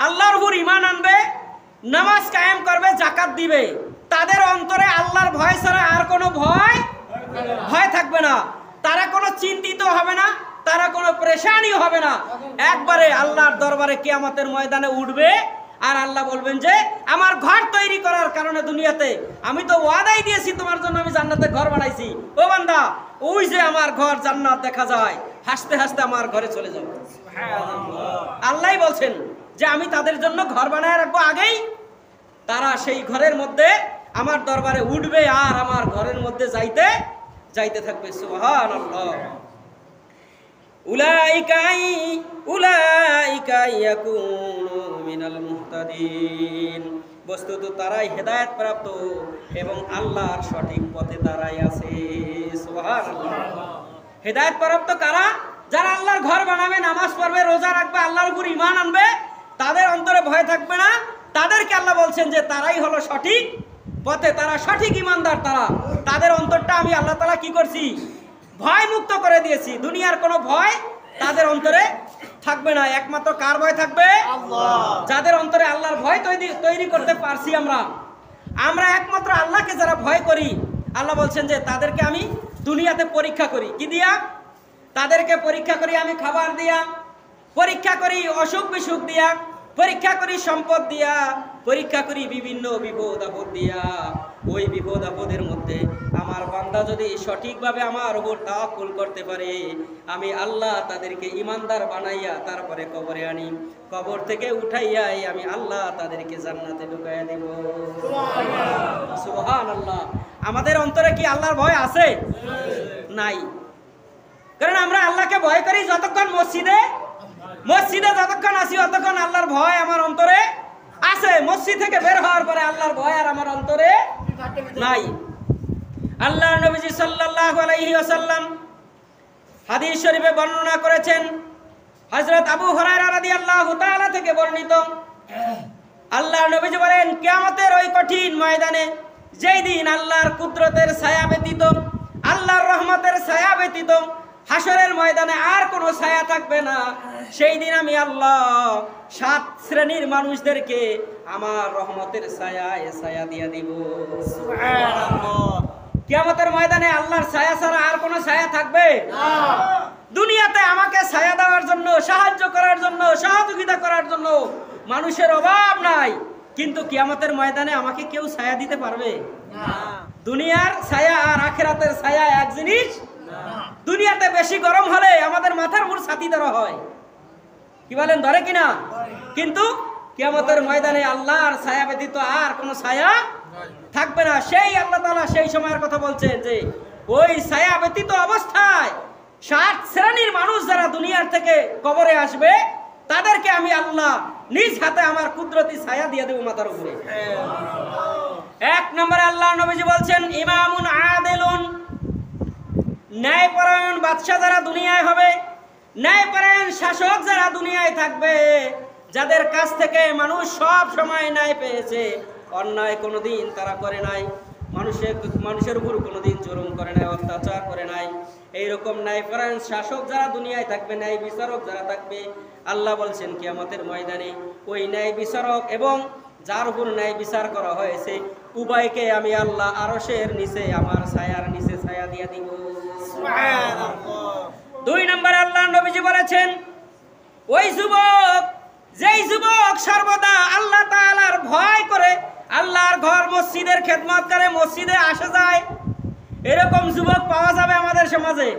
আল্লাহর উপর ঈমান আনবে, নামাজ কায়েম করবে, যাকাত দিবে, তাদের অন্তরে আল্লাহর ভয় ছাড়া আর কোনো ভয় থাকবে না। তারা কোনো চিন্তিত হবে না, তারা কোনো পেরেশানি হবে না। একবারে আল্লাহর দরবারে কিয়ামতের ময়দানে উঠবে, আর আল্লাহ বলবেন যে আমার ঘর তৈরি করার কারণে দুনিয়াতে আমি তো ওয়াদাই দিয়েছি, তোমার জন্য আমি জান্নাতে ঘর বানাইছি। ও বান্দা, ওই যে আমার ঘর জান্নাত দেখা যায়, হাসতে হাসতে আমার ঘরে চলে যাও। আল্লাহই বলছেন যে আমি তাদের জন্য ঘর বানায় রাখবো, আগেই তারা সেই ঘরের মধ্যে আমার দরবারে উঠবে, আর আমার ঘরের মধ্যে যাইতে থাকবে। সুবহানাল্লাহ। উলাইকা ইয়াকুনু মিনাল মুহতাদিন, বস্তুত তারাই হেদায়েত প্রাপ্ত এবং আল্লাহর সঠিক পথে তারাই আছে। সুবহানাল্লাহ। হেদায়েত প্রাপ্ত কারা? যারা আল্লাহর ঘর বানাবে, নামাজ পড়বে, রোজা রাখবে, আল্লাহর উপর ঈমান আনবে, তাদের অন্তরে ভয় থাকবে না। তাদেরকে আল্লাহ বলছেন যে তারাই হলো সঠিক পথে, তারা সঠিক ঈমানদার। তাদের অন্তরটা আমি আল্লাহ তাআলা কি করছি? ভয় মুক্ত করে দিয়েছি। দুনিয়ার কোনো ভয় তাদের অন্তরে থাকবে না। একমাত্র কার ভয় থাকবে? আল্লাহ। যাদের অন্তরে আল্লাহর ভয় তৈরি করতে পারছি আমরা একমাত্র আল্লাহকে যারা ভয় করি, আল্লাহ বলছেন যে তাদেরকে আমি দুনিয়াতে পরীক্ষা করি। কি দিয়া? তাদেরকে পরীক্ষা করি আমি খাবার দিয়া, পরীক্ষা করি অসুখ বিসুখ দিয়া, পরীক্ষা করি সম্পদ দিয়া, পরীক্ষা করি বিভিন্ন বিপদ আপদ দিয়া। ওই বিপদ আপদের মধ্যে আমার বান্দা যদি সঠিকভাবে আমার উপর তাওয়াক্কুল করতে পারে, আমি আল্লাহ তাদেরকে ঈমানদার বানাইয়া তারপরে কবরে আনি, কবর থেকে উঠাইয়াই আমি আল্লাহ তাদেরকে জান্নাতে ঢুকাইয়া দেব। সুবহানাল্লাহ। আমাদের অন্তরে কি আল্লাহর ভয় আছে? নাই। কারণ আমরা আল্লাহকে ভয় করি যতক্ষণ মসজিদে যতক্ষণ আসি, ততক্ষণ আল্লাহর ভয় আমার অন্তরে আছে। মসজিদ থেকে বের হওয়ার পরে আল্লাহর ভয় আর আমার অন্তরে নাই। আল্লাহর নবীজি সাল্লাল্লাহু আলাইহি ওয়াসাল্লাম হাদিস শরীফে বর্ণনা করেছেন, হযরত আবু হুরায়রা রাদিয়াল্লাহু তাআলা থেকে বর্ণিত, আল্লাহর নবীজি বলেন কিয়ামতের ওই কঠিন ময়দানে যেই দিন আল্লাহর কুদরতের ছায়া ব্যতীত, আল্লাহর রহমতের ছায়া ব্যতীত হাসরের ময়দানে আর কোনো ছায়া থাকবে না, সেই দিন আমি আল্লাহ 7 শ্রেণীর মানুষদেরকে আমার রহমতের ছায়ায় ছায়া দিয়ে দিব। সুবহানাল্লাহ। কিয়ামতের ময়দানে আল্লাহর ছায়া ছাড়া আর কোনো ছায়া থাকবে না। দুনিয়াতে আমাকে ছায়া দেওয়ার জন্য, সাহায্য করার জন্য, সহযোগিতা করার জন্য মানুষের অভাব নাই, কিন্তু কিয়ামতের ময়দানে আমাকে কেউ ছায়া দিতে পারবে না। দুনিয়ার ছায়া আর আখিরাতের ছায়া এক জিনিস না। দুনিয়াতে বেশি গরম হলে আমাদের মাথার উপর ছাতি ধরা হয়, কি বলেন, ধরে কিনা? কিন্তু কিয়ামতের ময়দানে আল্লাহর ছায়া ব্যতীত আর কোনো ছায়া থাকবে না। সেই আল্লাহ তাআলা সেই সময়ের কথা বলছেন যে ওই ছায়া ব্যতীত অবস্থায় 7 শ্রেণীর মানুষ যারা দুনিয়ার থেকে কবরে আসবে, তাদেরকে আমি আল্লাহ নিজ হাতে আমার কুদরতি ছায়া দিয়ে দেব মাথার উপরে। 1 নম্বরে আল্লাহ নবীজি বলছেন ইমামুন আদিলুন, ন্যায়পরায়ণ বাদশা যারা দুনিয়ায় হবে, ন্যায়পরায়ণ শাসক যারা দুনিয়ায় থাকবে, যাদের কাছ থেকে মানুষ সব সময় ন্যায় পেয়েছে, অন্যায় কোনোদিন তারা করে নাই, মানুষের উপর কোনোদিন জুলুম করে নাই, অত্যাচার করে নাই, এইরকম ন্যায়পরায়ণ শাসক যারা দুনিয়ায় থাকবে, ন্যায় বিচারক যারা থাকবে, আল্লাহ বলছেন কিয়ামতের ময়দানে ওই ন্যায় বিচারক এবং যার উপর ন্যায় বিচার করা হয়েছে উভয়কে আমি আল্লাহ আরশের নিচে আমার ছায়ার নিচে ছায়া দিয়ে দিব। সুবহানাল্লাহ। 2 নম্বরে আল্লাহ নবীজি বলেছেন ওই যুবক, যেই যুবক সর্বদা আল্লাহ তাআলার ভয় করে আল্লাহর ঘর মসজিদের খেদমত করে, মসজিদে আসে যায়, এরকম যুবক পাওয়া যাবে আমাদের সমাজে?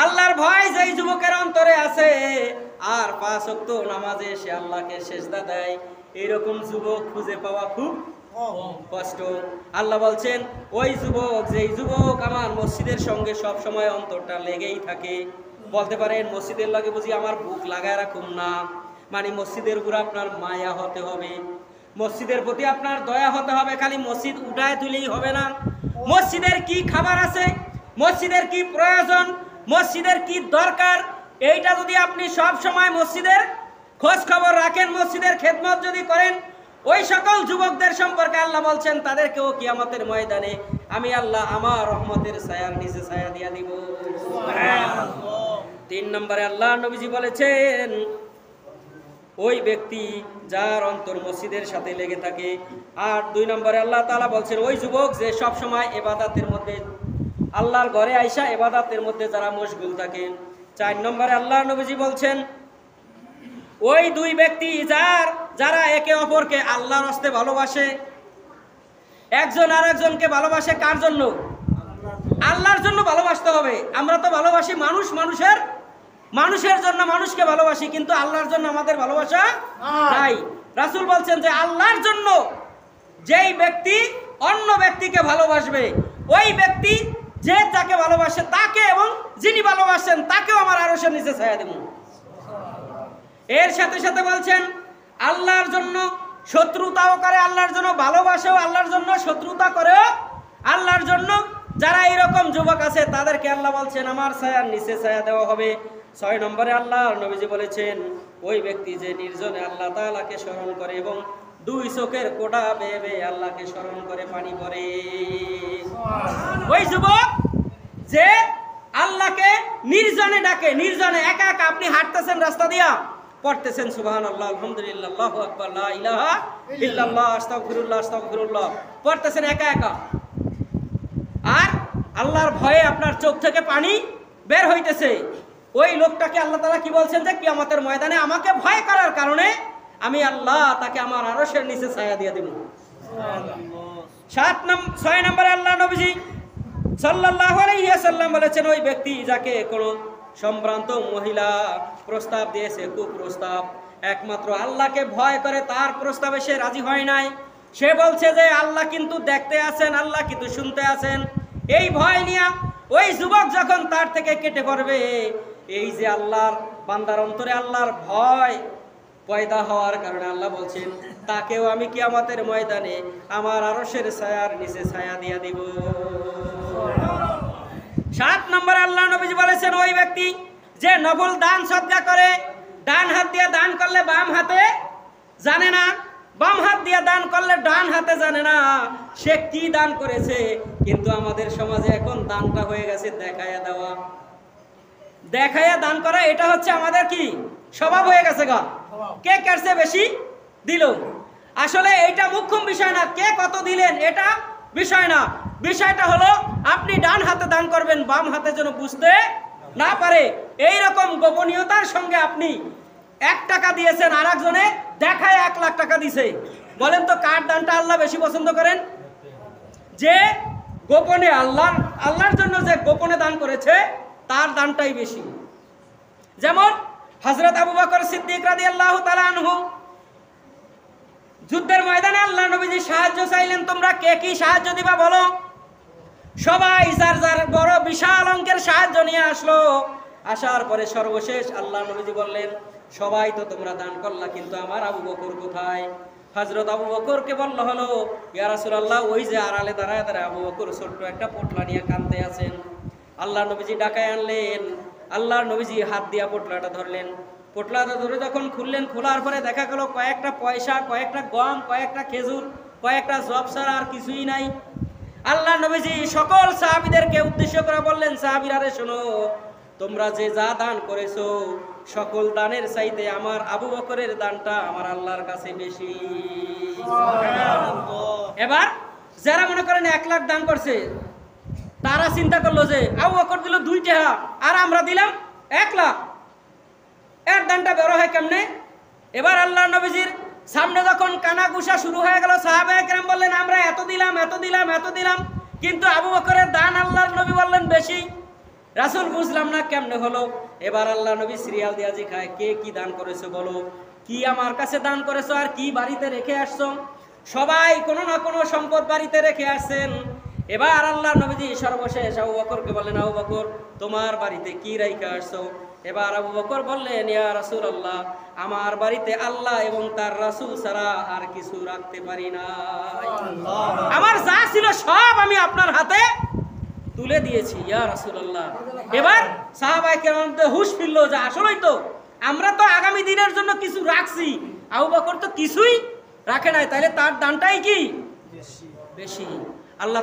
আল্লাহর ভয় যেই যুবকের অন্তরে আছে আর 5 ওয়াক্ত নামাজে সে আল্লাহকে সিজদা দেয়, এরকম যুবক খুঁজে পাওয়া খুব কষ্ট। আল্লাহ বলছেন ওই যুবক, যেই যুবক আমার মসজিদের সঙ্গে সব সময় অন্তরটা লেগেই থাকে। বলতে পারেন মসজিদের লাগে বুঝি আমার বুক লাগায় রাখুন না, মানে মসজিদের উপর আপনার মায়া হতে হবে, মসজিদের প্রতি আপনার দয়া হতে হবে। খালি মসজিদ উঠায় তুলেই হবে না, মসজিদের কি খাবার আছে, মসজিদের কি প্রয়োজন, মসজিদের কি দরকার, এইটা যদি আপনি সব সময় মসজিদের খোঁজ খবর রাখেন, মসজিদের খেদমত যদি করেন, ওই সকল যুবকদের সম্পর্কে আল্লাহ বলছেন তাদেরকেও কিয়ামতের ময়দানে আমি আল্লাহ আমার রহমতের ছায়ার নিচে ছায়া দিয়ে দিব। 3 নম্বরে আল্লাহ নবীজি বলেছেন ওই ব্যক্তি যার অন্তর মসজিদের সাথে লেগে থাকে। আর 2 নম্বরে আল্লাহ তাআলা বলছেন ওই যুবক যে সব সময় ইবাদতের মধ্যে, আল্লাহর ঘরে আইসা ইবাদতের মধ্যে যারা মশগুল থাকে। 4 নম্বরে আল্লাহ নবীজি বলছেন ওই 2 ব্যক্তি যারা একে অপরকে আল্লাহর হস্তে ভালোবাসে, একজন আরেকজনকে ভালোবাসে। কার জন্য? আল্লাহর জন্য ভালোবাসতে হবে। আমরা তো ভালোবাসি মানুষের জন্য, মানুষকে ভালোবাসি, কিন্তু আল্লাহর জন্য আমাদের ভালোবাসা নাই। রাসূল বলছেন যে আল্লাহর জন্য যেই ব্যক্তি অন্য ব্যক্তিকে ভালোবাসবে, ওই ব্যক্তি যে যাকে ভালোবাসে তাকে এবং যিনি ভালোবাসেন তাকেও আমার আরশের নিচে ছায়া দেব। এর সাথে সাথে বলছেন আল্লাহর জন্য শত্রুতাও করে, আল্লাহর জন্য ভালোবাসেও, আল্লাহর জন্য শত্রুতা করেও আল্লাহর জন্য। যারা এরকম যুবক আছে তাদেরকে আল্লাহ বলছেন আমার ছায়ার নিচে ছায়া দেওয়া হবে। 6 নম্বরে আল্লাহর নবীজি বলেছেন ওই ব্যক্তি যে নির্জনে আল্লাহ তাআলাকে স্মরণ করে এবং 2 চোখের কোটা বেয়ে বেয়ে আল্লাহকে স্মরণ করে পানি পড়ে। ওই যুবক যে আল্লাহকে নির্জনে ডাকে, নির্জনে একা একা, আপনি হাঁটতেছেন রাস্তা দিয়া, পড়তেছেন সুবহানাল্লাহ, আলহামদুলিল্লাহ, আল্লাহু আকবার, লা ইলাহা ইল্লাল্লাহ, আস্তাগফিরুল্লাহ, আস্তাগফিরুল্লাহ, পড়তেছেন একা একা, আর আল্লাহর ভয়ে আপনার চোখ থেকে পানি বের হইতেছে। ওই লোকটাকে আল্লাহ তাআলা কি বলছেন যে কিয়ামতের ময়দানে আমাকে ভয় করার কারণে আমি আল্লাহ তাকে আমার আরশের নিচে ছায়া দিয়ে দেব। 6 নম্বরে আল্লাহ নবীজি সাল্লাল্লাহু আলাইহি ওয়াসাল্লাম বলেছেন ওই ব্যক্তি যাকে কোনো সম্ভ্রান্ত মহিলা প্রস্তাব দিয়েছে, কুপ্রস্তাব, একমাত্র আল্লাহকে ভয় করে তার প্রস্তাবে সে রাজি হয় নাই। সে বলছে যে আল্লাহ কিন্তু দেখতে আছেন, আল্লাহ কিন্তু শুনতে আছেন। এই ভয় নিয়ে ওই যুবক যখন তার থেকে কেটে পড়বে, এই যে আল্লাহর বান্দার অন্তরে আল্লাহর ভয় পয়দা হওয়ার কারণে আল্লাহ বলছেন তাকেও আমি কিয়ামতের ময়দানে আমার আরশের ছায়ার নিচে ছায়া দিয়ে দিব। 7 নম্বরে আল্লাহ নবীজি বলেছেন ওই ব্যক্তি যে নফল দান সদকা করে, ডান হাত দিয়ে দান করলে বাম হাতে জানে না, বাম হাত দিয়ে দান করলে ডান হাতে জানে না সে কি দান করেছে। কিন্তু আমাদের সমাজে এখন দানটা হয়ে গেছে দেখায়া দেওয়া, দেখায়া দান করা, এটা হচ্ছে আমাদের কি স্বভাব হয়ে গেছে গা। কে কারছে বেশি দিল, আসলে এইটা মুখ্য বিষয় না, কে কত দিলেন এটা বিষয় না। বিষয়টা হলো আপনি ডান হাতে দান করবেন, বাম হাতে যেন বুঝতে না পারে। এই রকম গোপনীয়তার সঙ্গে আপনি 1 টাকা দিয়েছেন, আর একজনে দেখায় 1 লাখ টাকা দিছে। বলেন তো কার দানটা আল্লাহ বেশি পছন্দ করেন? যে গোপনে আল্লাহর জন্য যে গোপনে দান করেছে তার দানটাই বেশি। যেমন হযরত আবু বকর সিদ্দিক রাদিয়াল্লাহু তাআলা আনহু যুদ্ধের ময়দানে আল্লাহ নবীজি সাহায্য চাইলেন, তোমরা কে কি সাহায্য দিবা বলো। সবাই যার যার বড় বিশাল অঙ্কের সাহায্য নিয়ে আসলো। আসার পরে সর্বশেষ আল্লাহ নবীজি বললেন, সবাই তো তোমরা দান করলা, কিন্তু আমার আবু বকর কোথায়? হযরত আবু বকরকে বলল হলো, ইয়া রাসূলুল্লাহ, ওই যে আড়ালে দাঁড়ায় দাঁড়ায় আবু বকর ছোট্ট একটা পোটলা নিয়ে কাঁদতে আছেন। আল্লাহ নবীজি ডাকায় আনলেন, আল্লাহ নবীজি হাত দিয়া পোটলাটা ধরলেন। পোটলাটা ধরে যখন খুললেন, খোলার পরে দেখা গেল কয়েকটা পয়সা, কয়েকটা গম, কয়েকটা খেজুর, কয়েকটা জব ছাড়া আর কিছুই নাই। আল্লাহ নবীজি সকল সাহাবীদেরকে উদ্দেশ্য করে বললেন, সাহাবীরা রে শোনো, তোমরা যে যা দান করেছো সকল দানের চাইতে আমার আবু বকরের দানটা আমার আল্লাহর কাছে বেশি। এবার যারা মনে করেন 1 লাখ দান করছে, তারা চিন্তা করলো যে আবু বকর দিল 2 টাকা আর আমরা দিলাম 1 লাখ, এর দানটা বড় হয় কেমনে? এবার আল্লাহ নবীজির সামনে যখন কানাঘুষা শুরু হয়ে গেল, সাহাবায়ে কেরাম বললেন, আমরা এত দিলাম, এত দিলাম, এত দিলাম, কিন্তু আবু বকরের দান আল্লাহর নবী বললেন বেশি। রাসূল বুঝলাম না কেমনে হলো। এবার আল্লাহ নবী সিরিয়াল দিয়া জিজ্ঞাসা, কে কি দান করেছো বলো, কি আমার কাছে দান করেছো আর কি বাড়িতে রেখে আসছো? সবাই কোনো না কোনো সম্পদ বাড়িতে রেখে আসছেন। এবার আল্লাহ নবীজি সর্বশেষ আবু বকরকে বললেন, আবু বকর, তোমার বাড়িতে কি রেখে আসছো? এবার আবু বকর বললেন, ইয়া রাসূলুল্লাহ, আমার বাড়িতে আল্লাহ এবং তার রাসূল ছাড়া আর কিছু রাখতে পারি না। আমার যা ছিল সব আমি আপনার হাতে তুলে দিয়েছি ইয়া রাসূলুল্লাহ। এবার সাহাবায়ে কেরামদের হুঁশ ফিরল যে আসলেই তো আমরা তো আগামী দিনের জন্য কিছু রাখছি, আবু বকর তো কিছুই রাখে নাই, তাহলে তার দানটাই কি বেশি। আল্লাহ